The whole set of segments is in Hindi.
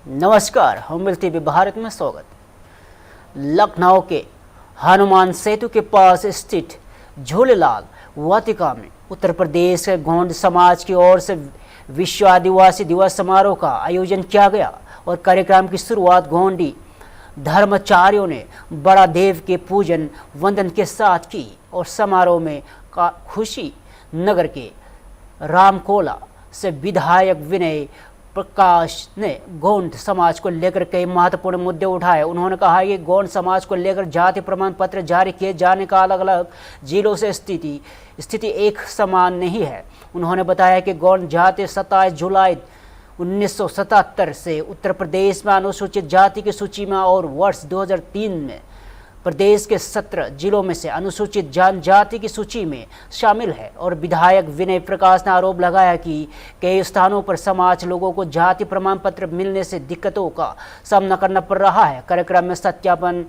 नमस्कार, हम टीवी भारत में स्वागत। लखनऊ के हनुमान सेतु के पास स्थित झूलेलाल वाटिका में उत्तर प्रदेश के गोंड समाज की ओर से विश्व आदिवासी दिवस समारोह का आयोजन किया गया और कार्यक्रम की शुरुआत गोंडी धर्माचार्यों ने बड़ा देव के पूजन वंदन के साथ की और समारोह में खुशी नगर के रामकोला से विधायक विनय प्रकाश ने गोंड समाज को लेकर कई महत्वपूर्ण मुद्दे उठाए। उन्होंने कहा कि गोंड समाज को लेकर जाति प्रमाण पत्र जारी किए जाने का अलग अलग जिलों से स्थिति एक समान नहीं है। उन्होंने बताया कि गोंड जाति 27 जुलाई 1977 से उत्तर प्रदेश में अनुसूचित जाति की सूची में और वर्ष 2003 में प्रदेश के 17 जिलों में से अनुसूचित जनजाति की सूची में शामिल है। और विधायक विनय प्रकाश ने आरोप लगाया कि कई स्थानों पर समाज लोगों को जाति प्रमाण पत्र मिलने से दिक्कतों का सामना करना पड़ रहा है। कार्यक्रम में सत्यापन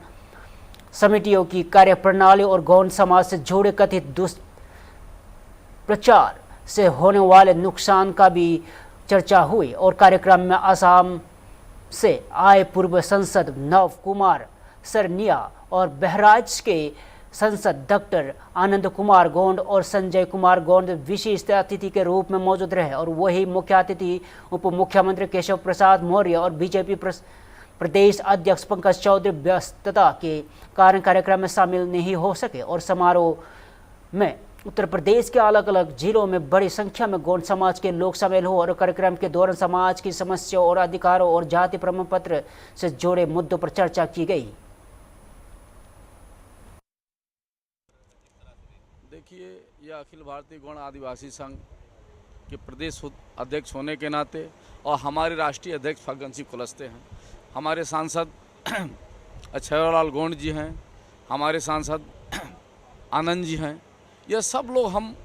समितियों की कार्यप्रणाली और गौंड समाज से जुड़े कथित दुष्प्रचार से होने वाले नुकसान का भी चर्चा हुई। और कार्यक्रम में असम से आए पूर्व सांसद नव कुमार सरनिया और बहराइच के सांसद डॉक्टर आनंद कुमार गोंड और संजय कुमार गोंड विशिष्ट अतिथि के रूप में मौजूद रहे। और वही मुख्य अतिथि उप मुख्यमंत्री केशव प्रसाद मौर्य और बीजेपी प्रदेश अध्यक्ष पंकज चौधरी व्यस्तता के कारण कार्यक्रम में शामिल नहीं हो सके। और समारोह में उत्तर प्रदेश के अलग अलग जिलों में बड़ी संख्या में गोंड समाज के लोग शामिल हुए और कार्यक्रम के दौरान समाज की समस्याओं और अधिकारों और जाति प्रमाण पत्र से जुड़े मुद्दों पर चर्चा की गई। देखिए, यह अखिल भारतीय गौड़ आदिवासी संघ के प्रदेश अध्यक्ष होने के नाते और हमारे राष्ट्रीय अध्यक्ष फग्गन सिंह कुलस्ते हैं, हमारे सांसद अक्षयलाल गोंड जी हैं, हमारे सांसद आनंद जी हैं। यह सब लोग हम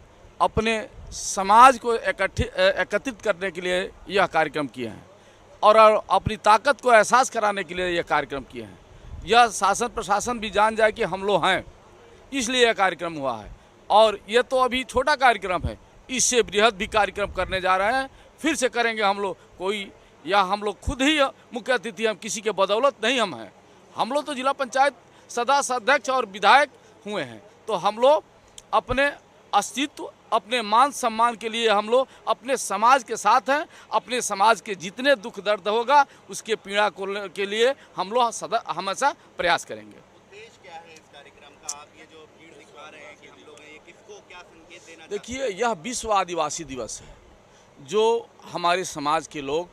अपने समाज को एकत्रित करने के लिए यह कार्यक्रम किए हैं और अपनी ताकत को एहसास कराने के लिए यह कार्यक्रम किए हैं। यह शासन प्रशासन भी जान जाए कि हम लोग हैं, इसलिए यह कार्यक्रम हुआ है। और ये तो अभी छोटा कार्यक्रम है, इससे बृहद भी कार्यक्रम करने जा रहे हैं। फिर से करेंगे हम लोग, कोई या हम लोग खुद ही मुख्य अतिथि, हम किसी के बदौलत नहीं हम हैं। हम लोग तो जिला पंचायत सदस्य अध्यक्ष और विधायक हुए हैं, तो हम लोग अपने अस्तित्व अपने मान सम्मान के लिए हम लोग अपने समाज के साथ हैं। अपने समाज के जितने दुख दर्द होगा उसके पीड़ा के लिए हम लोग हमेशा प्रयास करेंगे। उद्देश्य क्या है इस कार्यक्रम का? आप ये जो भीड़ दिखा रहे हैं कि हम लोग हैं, ये किसको क्या संकेत देना? देखिए, यह विश्व आदिवासी दिवस है, जो हमारे समाज के लोग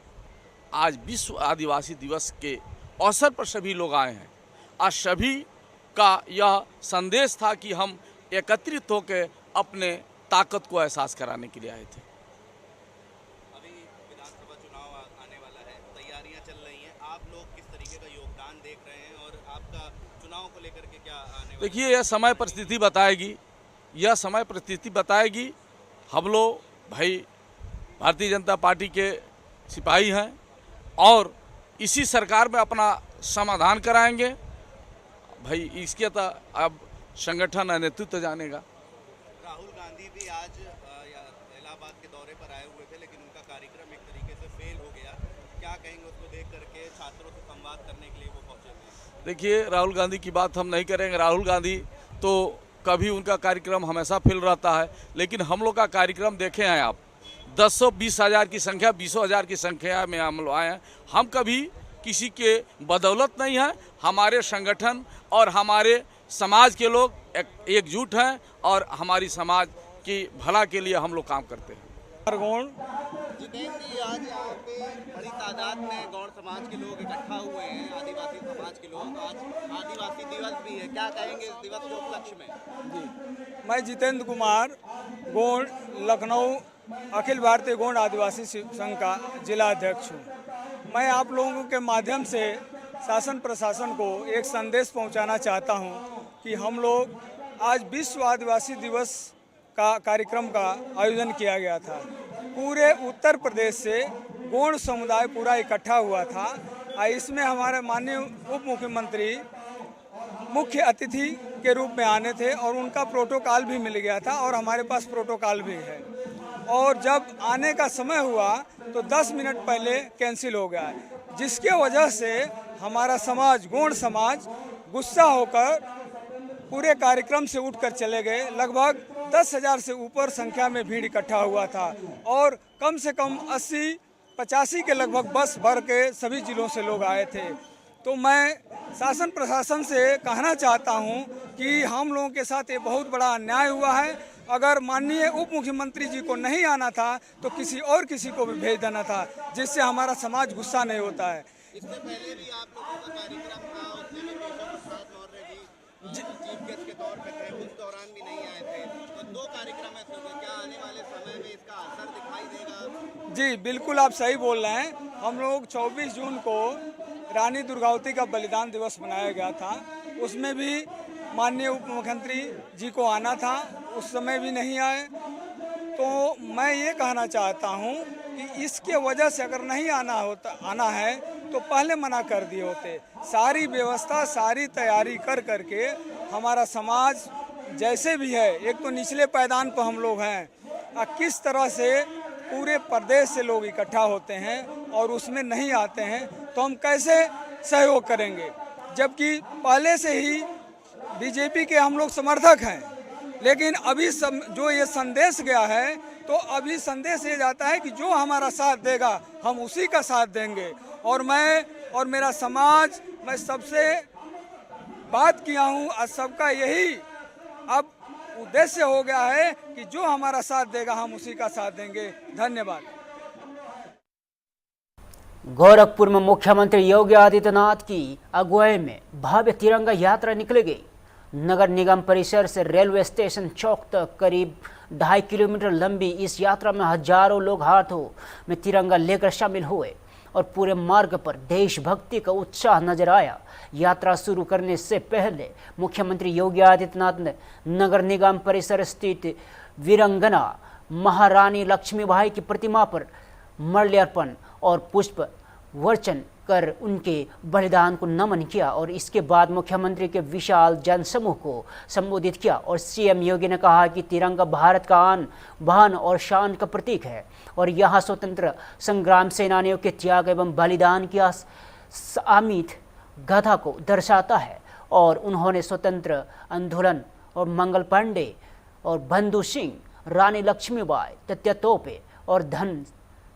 आज विश्व आदिवासी दिवस के अवसर पर सभी लोग आए हैं। आज सभी का यह संदेश था कि हम एकत्रित होकर अपने ताकत को एहसास कराने के लिए आए थे। अभी विधानसभा चुनाव आने वाला है, तैयारियां चल रही हैं, आप लोग किस तरीके का योगदान देख रहे हैं और आपका चुनाव को लेकर के क्या आने वाला? देखिए, यह समय परिस्थिति बताएगी, यह समय परिस्थिति बताएगी। हम लोग भाई भारतीय जनता पार्टी के सिपाही हैं और इसी सरकार में अपना समाधान कराएंगे। भाई इसके तो अब संगठन नेतृत्व जानेगा। राहुल गांधी भी आज इलाहाबाद के दौरे पर आए हुए थे, लेकिन उनका कार्यक्रम एक तरीके से फेल हो गया। क्या कहेंगे उसको देख करके? छात्रों से संवाद करने के लिए वो पहुंचे थे। देखिए, राहुल गांधी की बात हम नहीं करेंगे। राहुल गांधी तो कभी उनका कार्यक्रम हमेशा फेल रहता है, लेकिन हम लोग का कार्यक्रम देखे हैं आप, 10-20 हज़ार की संख्या, 20 हज़ार की संख्या में हम लोग आए हैं। हम कभी किसी के बदौलत नहीं हैं, हमारे संगठन और हमारे समाज के लोग एकजुट हैं और हमारी समाज की भला के लिए हम लोग काम करते हैं। जितेंद्र जी, आज यहाँ पे बड़ी तादाद में गौड़ समाज के लोग इकट्ठा हुए हैं, आदिवासी समाज के लोग। आज आदिवासी दिवस भी है, क्या कहेंगे इस दिवस के उपलक्ष्य में? जी, मैं जितेंद्र कुमार गोंड लखनऊ अखिल भारतीय गोंड आदिवासी संघ का जिला अध्यक्ष हूँ। मैं आप लोगों के माध्यम से शासन प्रशासन को एक संदेश पहुंचाना चाहता हूं कि हम लोग आज विश्व आदिवासी दिवस का कार्यक्रम का आयोजन किया गया था। पूरे उत्तर प्रदेश से गोंड समुदाय पूरा इकट्ठा हुआ था। इसमें हमारे माननीय उप मुख्यमंत्री मुख्य अतिथि के रूप में आने थे और उनका प्रोटोकॉल भी मिल गया था और हमारे पास प्रोटोकॉल भी है। और जब आने का समय हुआ तो 10 मिनट पहले कैंसिल हो गया, जिसके वजह से हमारा समाज, गोंड समाज गुस्सा होकर पूरे कार्यक्रम से उठकर चले गए। लगभग 10,000 से ऊपर संख्या में भीड़ इकट्ठा हुआ था और कम से कम 80-85 के लगभग बस भर के सभी जिलों से लोग आए थे। तो मैं शासन प्रशासन से कहना चाहता हूं कि हम लोगों के साथ ये बहुत बड़ा अन्याय हुआ है। अगर माननीय उप मुख्यमंत्री जी को नहीं आना था तो किसी को भी भेज देना था, जिससे हमारा समाज गुस्सा नहीं होता है। इससे पहले भी आप लोगों का कार्यक्रम था, उसमें भी केशव प्रसाद मौर्य भी चीफ गेस्ट के तौर पे थे, उस दौरान भी नहीं आए थे। तो 2 कार्यक्रम ऐसे हो गए, क्या आने वाले समय में इसका असर दिखाई देगा? जी बिल्कुल, आप सही बोल रहे हैं। हम लोग 24 जून को रानी दुर्गावती का बलिदान दिवस मनाया गया था, उसमें भी माननीय उप मुख्यमंत्री जी को आना था, उस समय भी नहीं आए। तो मैं ये कहना चाहता हूँ कि इसके वजह से अगर नहीं आना है तो पहले मना कर दिए होते। सारी व्यवस्था, सारी तैयारी कर करके हमारा समाज जैसे भी है, एक तो निचले पायदान पर हम लोग हैं, किस तरह से पूरे प्रदेश से लोग इकट्ठा होते हैं और उसमें नहीं आते हैं, तो हम कैसे सहयोग करेंगे? जबकि पहले से ही बीजेपी के हम लोग समर्थक हैं, लेकिन अभी जो ये संदेश गया है, तो अभी संदेश ये जाता है कि जो हमारा साथ देगा हम उसी का साथ देंगे। और मैं और मेरा समाज, मैं सबसे बात किया हूँ और सबका यही अब उद्देश्य हो गया है कि जो हमारा साथ देगा हम उसी का साथ देंगे। धन्यवाद। गोरखपुर में मुख्यमंत्री योगी आदित्यनाथ की अगुवाई में भव्य तिरंगा यात्रा निकली गई। नगर निगम परिसर से रेलवे स्टेशन चौक तक करीब 2.5 किलोमीटर लंबी इस यात्रा में हजारों लोग हाथों में तिरंगा लेकर शामिल हुए और पूरे मार्ग पर देशभक्ति का उत्साह नजर आया। यात्रा शुरू करने से पहले मुख्यमंत्री योगी आदित्यनाथ ने नगर निगम परिसर स्थित वीरंगना महारानी लक्ष्मीबाई की प्रतिमा पर माल्यार्पण और पुष्प वर्चन कर उनके बलिदान को नमन किया और इसके बाद मुख्यमंत्री के विशाल जनसमूह को संबोधित किया। और सीएम योगी ने कहा कि तिरंगा भारत का आन बान और शान का प्रतीक है और यहाँ स्वतंत्र संग्राम सेनानियों के त्याग एवं बलिदान की अमिट गाथा को दर्शाता है। और उन्होंने स्वतंत्र आंदोलन और मंगल पांडे और बंधु सिंह, रानी लक्ष्मीबाई, तत्या तोपे और धन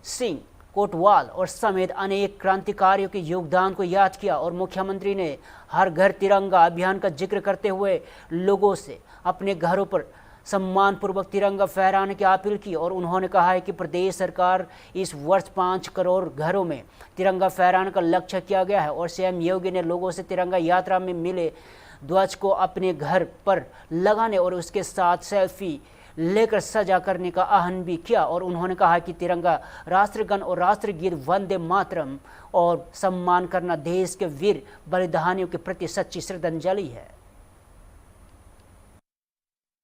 सिंह कोटवाल और समेत अनेक क्रांतिकारियों के योगदान को याद किया। और मुख्यमंत्री ने हर घर तिरंगा अभियान का जिक्र करते हुए लोगों से अपने घरों पर सम्मानपूर्वक तिरंगा फहराने की अपील की। और उन्होंने कहा है कि प्रदेश सरकार इस वर्ष 5 करोड़ घरों में तिरंगा फहराने का लक्ष्य किया गया है। और सीएम योगी ने लोगों से तिरंगा यात्रा में मिले ध्वज को अपने घर पर लगाने और उसके साथ सेल्फी लेकर सजा करने का आह्वान भी किया। और उन्होंने कहा कि तिरंगा राष्ट्रगान और राष्ट्रगीत वंदे मातरम और सम्मान करना देश के वीर बलिदानियों के प्रति सच्ची श्रद्धांजलि है।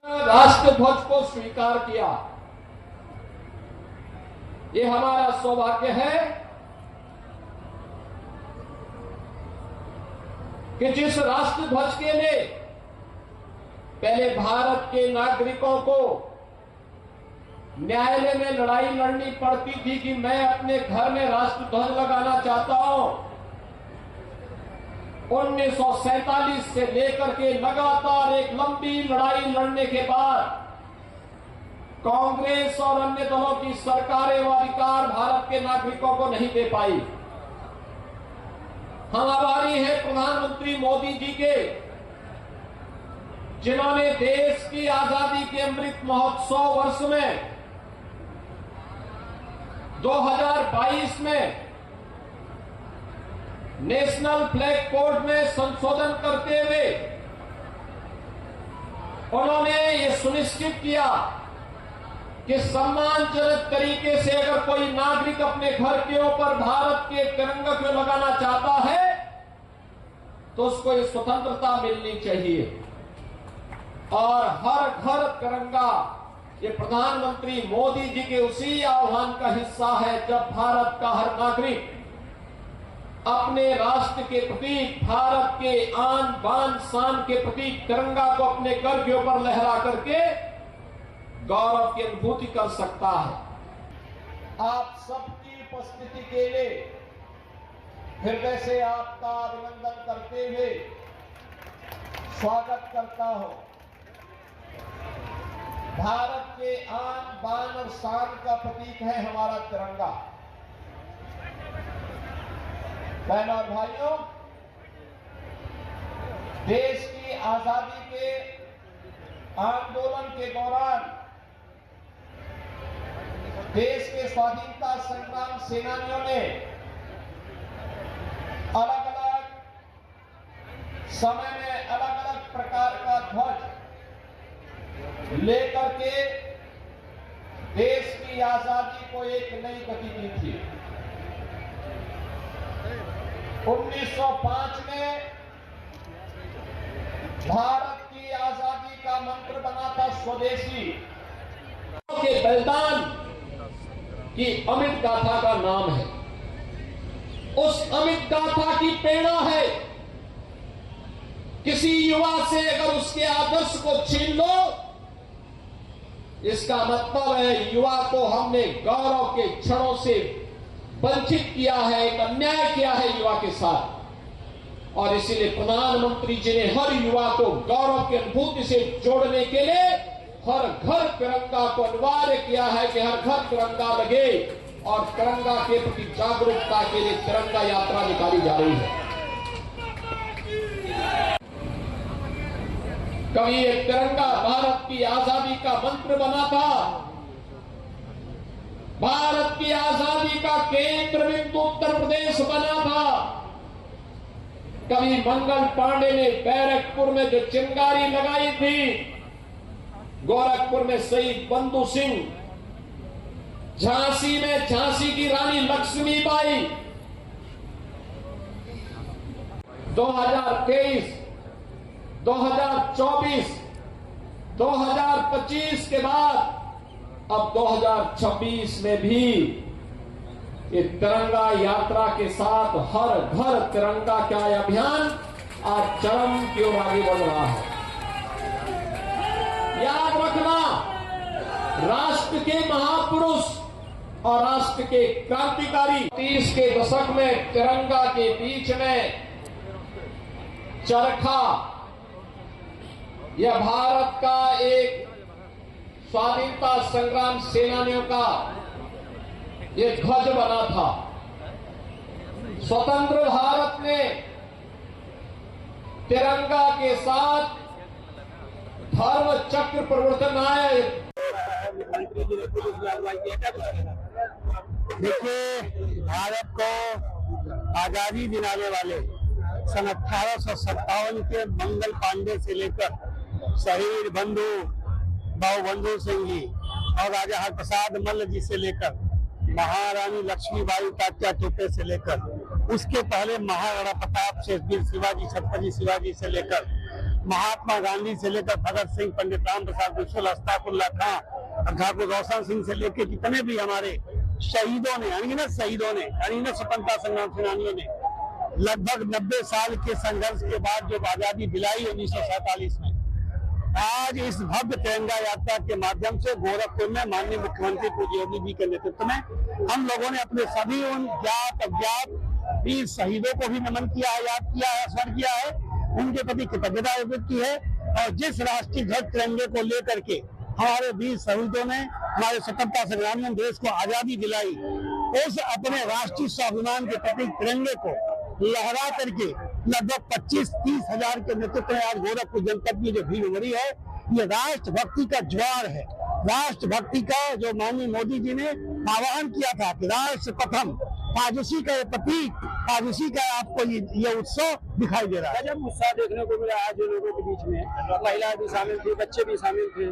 राष्ट्र ध्वज को स्वीकार किया, ये हमारा सौभाग्य है कि जिस राष्ट्र ध्वज के लिए पहले भारत के नागरिकों को न्यायालय में लड़ाई लड़नी पड़ती थी कि मैं अपने घर में राष्ट्र ध्वज लगाना चाहता हूं, 1947 से लेकर के लगातार एक लंबी लड़ाई लड़ने के बाद कांग्रेस और अन्य दलों की सरकारें वो अधिकार भारत के नागरिकों को नहीं दे पाई। हम आभारी हैं प्रधानमंत्री मोदी जी के, जिन्होंने देश की आजादी के अमृत महोत्सव वर्ष में 2022 में नेशनल फ्लैग कोड में संशोधन करते हुए उन्होंने ये सुनिश्चित किया कि सम्मानजनक तरीके से अगर कोई नागरिक अपने घर के ऊपर भारत के तिरंगा को लगाना चाहता है तो उसको ये स्वतंत्रता मिलनी चाहिए। और हर घर तिरंगा ये प्रधानमंत्री मोदी जी के उसी आह्वान का हिस्सा है, जब भारत का हर नागरिक अपने राष्ट्र के प्रतीक, भारत के आन बान शान के प्रतीक तिरंगा को अपने घर के ऊपर लहरा करके गौरव की अनुभूति कर सकता है। आप सबकी उपस्थिति के लिए हृदय से आपका अभिनंदन करते हुए स्वागत करता हूं। भारत के आन बान और शान का प्रतीक है हमारा तिरंगा। बहनों और भाइयों, देश की आजादी के आंदोलन के दौरान देश के स्वाधीनता संग्राम सेनानियों ने अलग अलग समय में अलग अलग प्रकार का ध्वज लेकर के देश की आजादी को एक नई गति दी थी। 1905 में भारत की आजादी का मंत्र बना था स्वदेशी के बलिदान की अमित गाथा का नाम है। उस अमित गाथा की प्रेरणा है। किसी युवा से अगर उसके आदर्श को छीन लो, इसका मतलब है युवा को हमने गौरव के क्षणों से वंचित किया है, एक अन्याय किया है युवा के साथ। और इसीलिए प्रधानमंत्री जी ने हर युवा को गौरव की अनुभूति से जोड़ने के लिए हर घर तिरंगा को अनिवार्य किया है कि हर घर तिरंगा लगे, और तिरंगा के प्रति जागरूकता के लिए तिरंगा यात्रा निकाली जा रही है। कभी ये तिरंगा भारत की आजादी का मंत्र बना था, भारत की आजादी का केंद्र बिंदु उत्तर प्रदेश बना था। कभी मंगल पांडे ने बैरकपुर में जो चिंगारी लगाई थी, गोरखपुर में शहीद बंधु सिंह, झांसी में झांसी की रानी लक्ष्मीबाई, 2023, 2024, 2025 के बाद अब 2026 में भी ये तिरंगा यात्रा के साथ हर घर तिरंगा का अभियान आज चरम की ओर आगे बढ़ रहा है। याद रखना, राष्ट्र के महापुरुष और राष्ट्र के क्रांतिकारी 30 के दशक में तिरंगा के बीच में चरखा, यह भारत का एक स्वाधीनता संग्राम सेनानियों का ये ध्वज बना था। स्वतंत्र भारत में तिरंगा के साथ धर्म चक्र परिवर्तन आए। देखिए, भारत को आजादी दिलाने वाले सन 1857 के मंगल पांडे से लेकर शहीद बंधु सिंह जी और राजा हरप्रसाद मल्ल जी से लेकर महारानी लक्ष्मीबाई तात्या टोपे से लेकर उसके पहले महाराणा प्रताप से वीर शिवाजी छत्रपति शिवाजी से लेकर महात्मा गांधी से लेकर भगत सिंह, पंडित राम प्रसाद बिस्मिल, अश्फाकुल्लाह खां, ठाकुर रोशन सिंह से लेकर जितने भी हमारे शहीदों ने, अनगिनत शहीदों ने, अनगिनत स्वतंत्रता संग्राम सेनानियों ने लगभग 90 साल के संघर्ष के बाद जो आजादी दिलाई 1947 में, आज इस भव्य तिरंगा यात्रा के माध्यम से गोरखपुर में माननीय मुख्यमंत्री पूज्य योगी जी के नेतृत्व में हम लोगों ने अपने सभी उन ज्ञात अज्ञात वीर शहीदों को भी नमन किया है, याद किया है, स्मरण किया है, उनके प्रति कृतज्ञता व्यक्त की है। और जिस राष्ट्रीय ध्वज तिरंगे को लेकर के हमारे वीर शहीदों ने, हमारे स्वतंत्रता संग्रामियों ने देश को आजादी दिलाई, उस अपने राष्ट्रीय स्वाभिमान के प्रतीक तिरंगे को लहरा करके लगभग 25-30 हजार के नेतृत्व में आज गोरखपुर जनपद की जो भीड़ उमड़ी है, ये राष्ट्रभक्ति का ज्वार है। राष्ट्रभक्ति का जो माननीय मोदी जी ने आह्वान किया था कि राष्ट्र प्रथम, आज उसी का ये प्रतीक, आज उसी का आपको ये उत्सव दिखाई दे रहा है। जब उत्साह देखने को मिला आज लोगों के बीच में, महिला भी शामिल थी, बच्चे भी शामिल थे।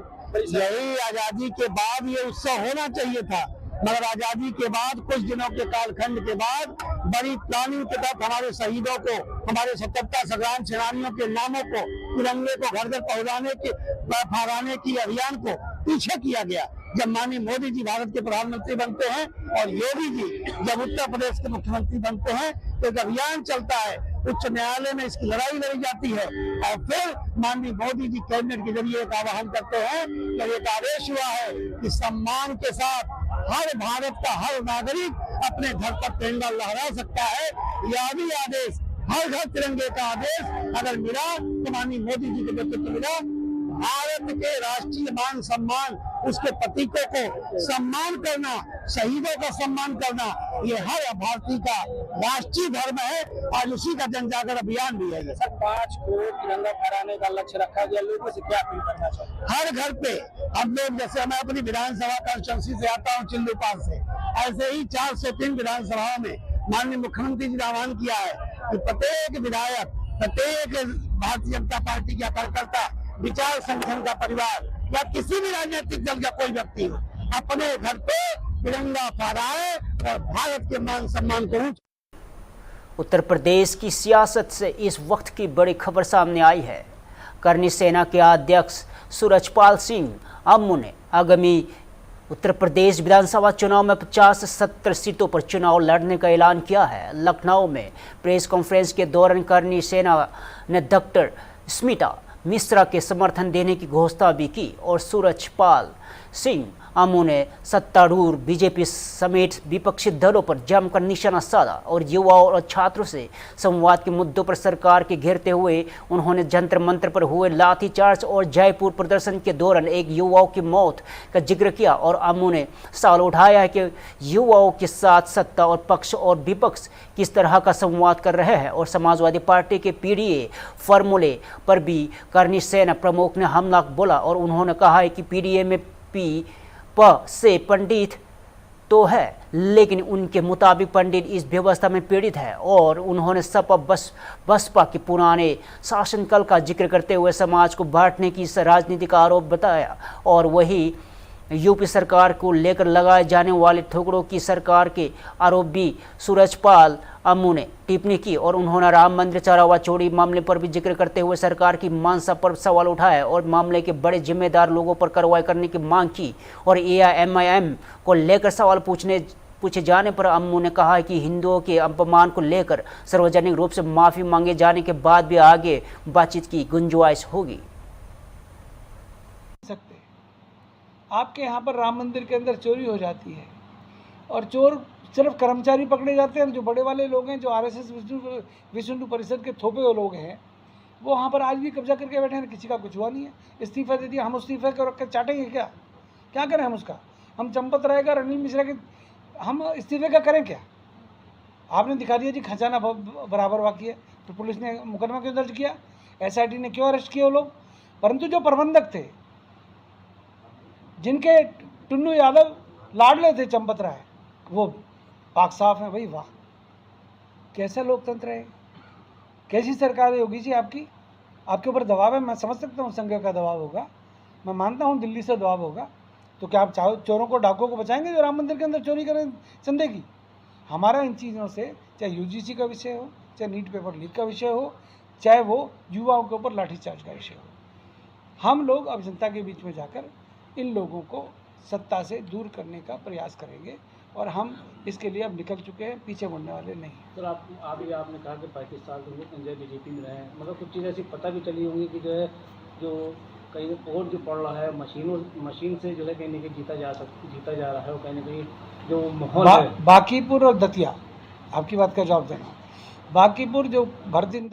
यही आजादी के बाद ये उत्सव होना चाहिए था, मगर आजादी के बाद कुछ दिनों के कालखंड के बाद बड़ी प्लानिंग के तहत हमारे शहीदों को, हमारे स्वतंत्रता संग्राम सेनानियों के नामों को, तिरंगे को घर घर पहुंचाने के फहराने की अभियान को पीछे किया गया। जब माननीय मोदी जी भारत के प्रधानमंत्री बनते हैं और योगी जी जब उत्तर प्रदेश के मुख्यमंत्री बनते हैं तो एक अभियान चलता है उच्च न्यायालय में इसकी लड़ाई लड़ी जाती है और फिर माननीय मोदी जी कैबिनेट के जरिए एक आह्वान करते हैं कि एक आदेश हुआ है कि सम्मान के साथ हर भारत का हर नागरिक अपने घर पर तिरंगा लहरा सकता है। यह भी आदेश, हर घर तिरंगे का आदेश अगर मिला तो माननीय मोदी जी के नेतृत्व मिला, भारत के राष्ट्रीय मान सम्मान, उसके प्रतीकों को सम्मान करना, शहीदों का सम्मान करना, ये हर भारतीय का राष्ट्रीय धर्म है। आज उसी का जन जागरण अभियान भी है। सर 5 करोड़ तिरंगा फहराने का लक्ष्य रखा गया, लोगों से क्या अपील करना चाहिए? हर घर पे हम लोग, जैसे मैं अपनी विधानसभा कॉन्स्टिट्यूंसी से आता हूँ चिल्लूपाल से, ऐसे ही 4 से 3 विधानसभाओं में माननीय मुख्यमंत्री जी ने आह्वान किया है कि प्रत्येक विधायक, प्रत्येक भारतीय जनता पार्टी का कार्यकर्ता, विचार संगठन का परिवार या किसी भी राजनीतिक दल का कोई व्यक्ति हो, अपने घर पे तिरंगा फहराए और भारत के मान सम्मान को। उत्तर प्रदेश की सियासत से इस वक्त की बड़ी खबर सामने आई है। करनी सेना के अध्यक्ष सूरजपाल सिंह अम्मू ने आगामी उत्तर प्रदेश विधानसभा चुनाव में 50 से 70 सीटों पर चुनाव लड़ने का ऐलान किया है। लखनऊ में प्रेस कॉन्फ्रेंस के दौरान करनी सेना ने डॉक्टर स्मिता मिश्रा के समर्थन देने की घोषणा भी की और सूरजपाल सिंह अम्मू ने सत्तारूढ़ बीजेपी समेत विपक्षी दलों पर जमकर निशाना साधा और युवाओं और छात्रों से संवाद के मुद्दों पर सरकार के घेरते हुए उन्होंने जंतर मंत्र पर हुए लाठीचार्ज और जयपुर प्रदर्शन के दौरान एक युवाओं की मौत का जिक्र किया। और अम्मू ने सवाल उठाया है कि युवाओं के साथ सत्ता और पक्ष और विपक्ष किस तरह का संवाद कर रहे हैं और समाजवादी पार्टी के पीडीए फॉर्मूले पर भी करनी सेना प्रमुख ने हमला बोला और उन्होंने कहा है कि पीडीए में पी से पंडित तो है, लेकिन उनके मुताबिक पंडित इस व्यवस्था में पीड़ित है। और उन्होंने सपा बसपा के पुराने शासनकाल का जिक्र करते हुए समाज को बांटने की राजनीति का आरोप बताया और वही यूपी सरकार को लेकर लगाए जाने वाले ठोकरों की सरकार के आरोप भी सूरजपाल अम्मू ने टिप्पणी की और उन्होंने राम मंदिर चौराहा चोरी मामले पर भी जिक्र करते हुए सरकार की मानसा पर सवाल उठाया और मामले के बड़े जिम्मेदार लोगों पर कार्रवाई करने की मांग की। और एआईएमआईएम को लेकर सवाल पूछे जाने पर अम्मू ने कहा कि हिंदुओं के अपमान को लेकर सार्वजनिक रूप से माफी मांगे जाने के बाद भी आगे बातचीत की गुंजाइश होगी। आपके यहाँ पर राम मंदिर के अंदर चोरी हो जाती है और चोर सिर्फ कर्मचारी पकड़े जाते हैं। जो बड़े वाले लोग हैं, जो आरएसएस विश्व हिंदू परिषद के थोपे हुए लोग हैं, वो वहाँ पर आज भी कब्जा करके बैठे हैं। किसी का कुछ हुआ नहीं है, इस्तीफा दे दिया। हम इस्तीफे को रख कर चाटेंगे क्या करें हम उसका? हम चंपत राय का, अनिल मिश्रा के, हम इस्तीफे का करें क्या? आपने दिखा दिया जी खजाना बराबर बाकी है, तो पुलिस ने मुकदमा क्यों दर्ज किया? एसआईटी ने क्यों अरेस्ट किए वो लोग? परंतु जो प्रबंधक थे, जिनके टुन्नू यादव लाडले थे चंपत राय, वो पाक साफ है। भाई वाह, कैसा लोकतंत्र है, कैसी सरकार है योगी जी आपकी? आपके ऊपर दबाव है, मैं समझ सकता हूँ संघ का दबाव होगा, मैं मानता हूँ दिल्ली से दबाव होगा। तो क्या आप चोरों को, डाकुओं को बचाएंगे जो राम मंदिर के अंदर चोरी करें चंदे की? हमारा इन चीज़ों से, चाहे यूजीसी का विषय हो, चाहे नीट पेपर लीक का विषय हो, चाहे वो युवाओं के ऊपर लाठीचार्ज का विषय हो, हम लोग अब जनता के बीच में जाकर इन लोगों को सत्ता से दूर करने का प्रयास करेंगे और हम इसके लिए अब निकल चुके हैं, पीछे मुड़ने वाले नहीं। सर आपने कहा कि 35 साल तो वो बीजेपी में रहे हैं, मगर कुछ चीज़ें ऐसी पता भी चली होंगी कि जो कहीं और जो पड़ रहा है मशीन से जो है कहीं ना कहीं जीता जा रहा है, और कहीं ना कहीं जो माहौल है। बांकीपुर और दतिया, आपकी बात का जवाब देना। बांकीपुर जो भारतीय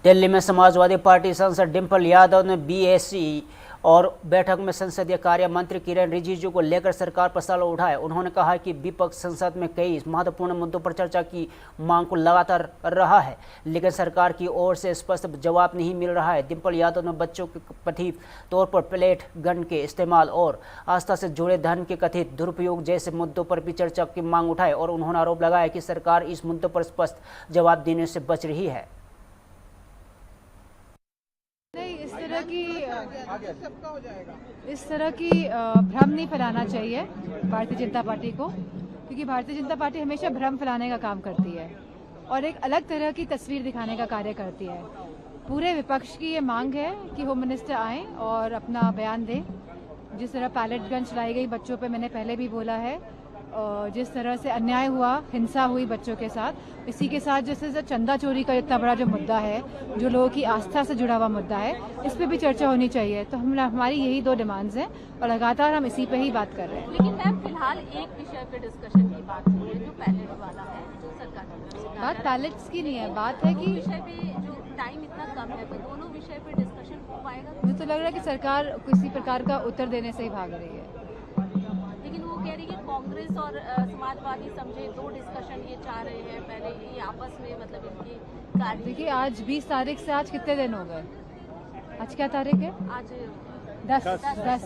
दिल्ली में समाजवादी पार्टी सांसद डिम्पल यादव ने बीएससी और बैठक में संसदीय कार्य मंत्री किरेन रिजिजू को लेकर सरकार पर सवाल उठाए। उन्होंने कहा कि विपक्ष संसद में कई महत्वपूर्ण मुद्दों पर चर्चा की मांग को लगातार रहा है, लेकिन सरकार की ओर से स्पष्ट जवाब नहीं मिल रहा है। डिम्पल यादव ने बच्चों के कथित तौर पर प्लेट गन के इस्तेमाल और आस्था से जुड़े धन के कथित दुरुपयोग जैसे मुद्दों पर भी चर्चा की मांग उठाई और उन्होंने आरोप लगाया कि सरकार इस मुद्दों पर स्पष्ट जवाब देने से बच रही है। इस तरह की भ्रम नहीं फैलाना चाहिए भारतीय जनता पार्टी को, क्योंकि भारतीय जनता पार्टी हमेशा भ्रम फैलाने का काम करती है और एक अलग तरह की तस्वीर दिखाने का कार्य करती है। पूरे विपक्ष की ये मांग है कि होम मिनिस्टर आए और अपना बयान दें। जिस तरह पैलेट गन चलाई गई बच्चों पे, मैंने पहले भी बोला है, जिस तरह से अन्याय हुआ, हिंसा हुई बच्चों के साथ, इसी के साथ जैसे चंदा चोरी का इतना बड़ा जो मुद्दा है, जो लोगों की आस्था से जुड़ा हुआ मुद्दा है, इस पे भी चर्चा होनी चाहिए। तो हमारी यही 2 डिमांड्स हैं और लगातार हम इसी पे ही बात कर रहे हैं। लेकिन मैम फिलहाल एक विषय पे डिस्कशन की बात हो रही है जो पैलेट वाला है, जो सरकार की तरफ से बात पैलेट्स की नहीं है, बात है कि विषय पे जो टाइम इतना कम है तो दोनों विषय पे डिस्कशन हो पाएगा। मुझे तो लग रहा है कि सरकार किसी प्रकार का उत्तर देने से ही भाग रही है। लेकिन वो कह रही है कांग्रेस और समाजवादी समझे 2 डिस्कशन ये चाह रहे हैं, पहले ये आपस में मतलब इनकी कार्य। देखिए आज 20 तारीख से आज कितने दिन हो गए? आज क्या तारीख है? आज 10।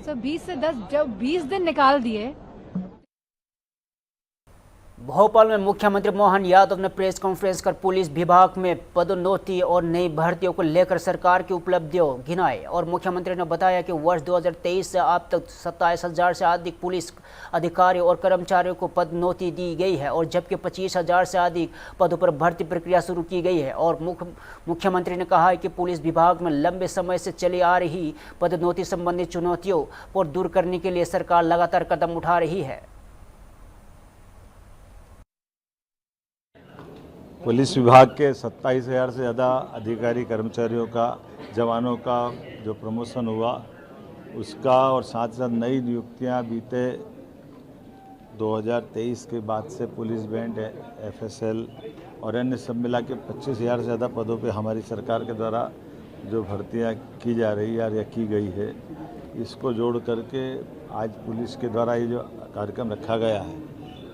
सो 20 से 10 जब 20 दिन निकाल दिए। भोपाल में मुख्यमंत्री मोहन यादव ने प्रेस कॉन्फ्रेंस कर पुलिस विभाग में पदोन्नति और नई भर्तियों को लेकर सरकार की उपलब्धियों गिनाई और मुख्यमंत्री ने बताया कि वर्ष 2023 से अब तक 27,000 से अधिक पुलिस अधिकारी और कर्मचारियों को पदोन्नति दी गई है और जबकि 25,000 से अधिक पदों पर भर्ती प्रक्रिया शुरू की गई है। और मुख्यमंत्री ने कहा है कि पुलिस विभाग में लंबे समय से चली आ रही पदोन्नति संबंधी चुनौतियों को दूर करने के लिए सरकार लगातार कदम उठा रही है। पुलिस विभाग के 27,000 से ज़्यादा अधिकारी कर्मचारियों का, जवानों का जो प्रमोशन हुआ उसका और साथ साथ नई नियुक्तियां बीते 2023 के बाद से पुलिस बैंड, FSL और अन्य सब मिला के 25,000 से ज़्यादा पदों पे हमारी सरकार के द्वारा जो भर्तियां की जा रही है या की गई है, इसको जोड़ करके आज पुलिस के द्वारा ये जो कार्यक्रम रखा गया है,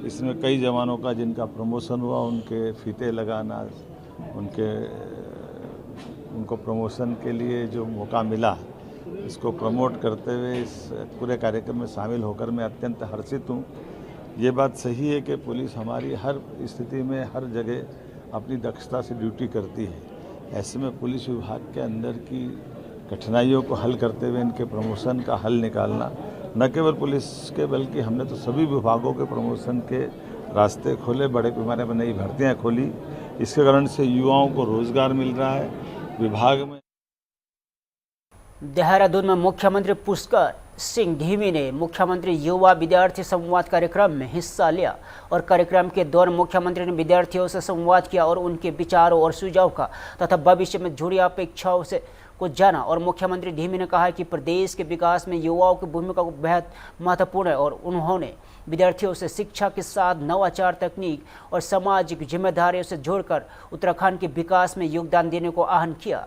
इसमें कई जवानों का जिनका प्रमोशन हुआ उनके फीते लगाना, उनको प्रमोशन के लिए जो मौका मिला, इसको प्रमोट करते हुए इस पूरे कार्यक्रम में शामिल होकर मैं अत्यंत हर्षित हूँ। ये बात सही है कि पुलिस हमारी हर स्थिति में, हर जगह अपनी दक्षता से ड्यूटी करती है। ऐसे में पुलिस विभाग के अंदर की कठिनाइयों को हल करते हुए इनके प्रमोशन का हल निकालना, न केवल पुलिस के बल्कि हमने तो सभी विभागों के प्रमोशन के रास्ते खोले, बड़े पैमाने पर नई भर्तियां खोली। इसके कारण से युवाओं को रोजगार मिल रहा है। विभाग में देहरादून में मुख्यमंत्री पुष्कर सिंह धामी ने मुख्यमंत्री युवा विद्यार्थी संवाद कार्यक्रम में हिस्सा लिया और कार्यक्रम के दौरान मुख्यमंत्री ने विद्यार्थियों से संवाद किया और उनके विचारों और सुझाव का तथा भविष्य में जुड़ी अपेक्षाओं से को जाना। और मुख्यमंत्री धामी ने कहा कि प्रदेश के विकास में युवाओं की भूमिका बेहद महत्वपूर्ण है और उन्होंने विद्यार्थियों से शिक्षा के साथ नवाचार, तकनीक और सामाजिक जिम्मेदारियों से जोड़कर उत्तराखंड के विकास में योगदान देने को आह्वान किया।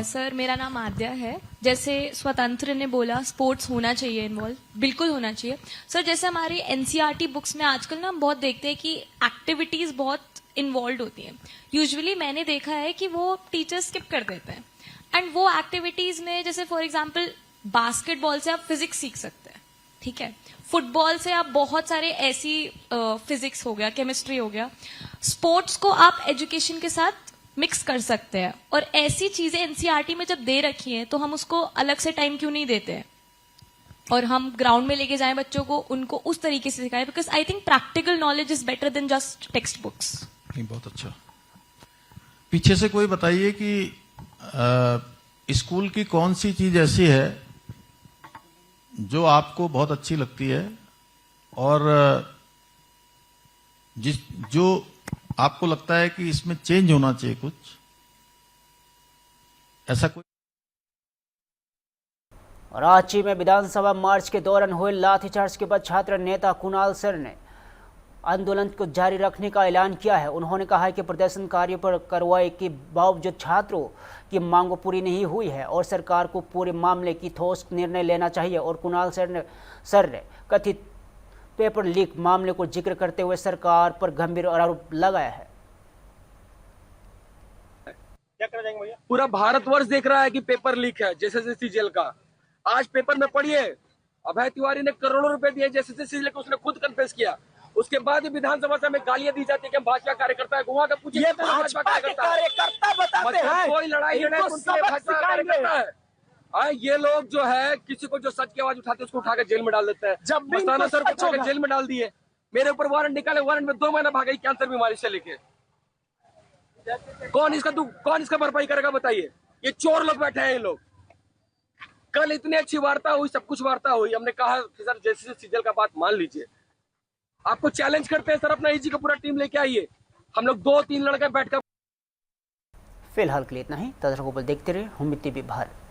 सर मेरा नाम आद्या है। जैसे स्वतंत्र ने बोला स्पोर्ट्स होना चाहिए इन्वॉल्व, बिल्कुल होना चाहिए सर। जैसे हमारी NCERT बुक्स में आजकल ना हम बहुत देखते हैं कि एक्टिविटीज बहुत इन्वॉल्व होती हैं। यूजुअली मैंने देखा है कि वो टीचर्स स्किप कर देते हैं एंड वो एक्टिविटीज में जैसे फॉर एग्जांपल बास्केटबॉल से आप फिजिक्स सीख सकते हैं, ठीक है, फुटबॉल से आप बहुत सारे ऐसी फिजिक्स हो गया, केमिस्ट्री हो गया, स्पोर्ट्स को आप एजुकेशन के साथ मिक्स कर सकते हैं। और ऐसी चीजें NCERT में जब दे रखी हैं तो हम उसको अलग से टाइम क्यों नहीं देते हैं और हम ग्राउंड में लेके जाएं बच्चों को, उनको उस तरीके से सिखाएं, because I think practical knowledge is better than just text books. नहीं, बहुत अच्छा। पीछे से कोई बताइए कि स्कूल की कौन सी चीज ऐसी है जो आपको बहुत अच्छी लगती है और जो आपको लगता है कि इसमें चेंज होना चाहिए, कुछ ऐसा कोई। रांची में विधानसभा मार्च के दौरान हुए लाठीचार्ज के बाद छात्र नेता कुणाल सर ने आंदोलन को जारी रखने का ऐलान किया है। उन्होंने कहा है कि प्रदर्शनकारियों पर कार्रवाई के बावजूद छात्रों की मांगों पूरी नहीं हुई है और सरकार को पूरे मामले की ठोस निर्णय लेना चाहिए। और कुणाल सर ने कथित पेपर लीक मामले को जिक्र करते हुए सरकार पर गंभीर आरोप लगाया है। क्या कर जाएंगे भैया? पूरा भारतवर्ष देख रहा है कि पेपर लीक है JSS जेल का। आज पेपर में पढ़िए, अभय तिवारी ने करोड़ों रुपए दिए JSS जेल को, उसने खुद कन्फेस किया। उसके बाद विधानसभा से हमें गालियां दी जाती है कि हम भाजपा कार्यकर्ता है। गोवा का पूछिए, भाजपा कार्यकर्ता बताते हैं, कोई लड़ाई भाजपा कार्यकर्ता है। ये लोग जो है किसी को जो सच की आवाज उठाते हैं उसको उठाकर जेल में डाल देते हैं। जब मस्ताना सर को उठाकर जेल में डाल दिए, मेरे ऊपर वारंट निकाले, वारंट में 2 महीना भाग गई कैंसर बीमारी से लेके। कौन इसका भरपाई करेगा बताइए? ये चोर लोग बैठे हैं, ये लोग कल इतनी अच्छी वार्ता हुई, सब कुछ वार्ता हुई, हमने कहा कि सर जैसे सीजल का बात मान लीजिए, आपको चैलेंज करते हैं सर, अपना ईजी का पूरा टीम लेके आइए, हम लोग 2-3 लड़के बैठकर। फिलहाल के लिए इतना ही। तदर्क देखते रहे हुम्मी टीवी भारत।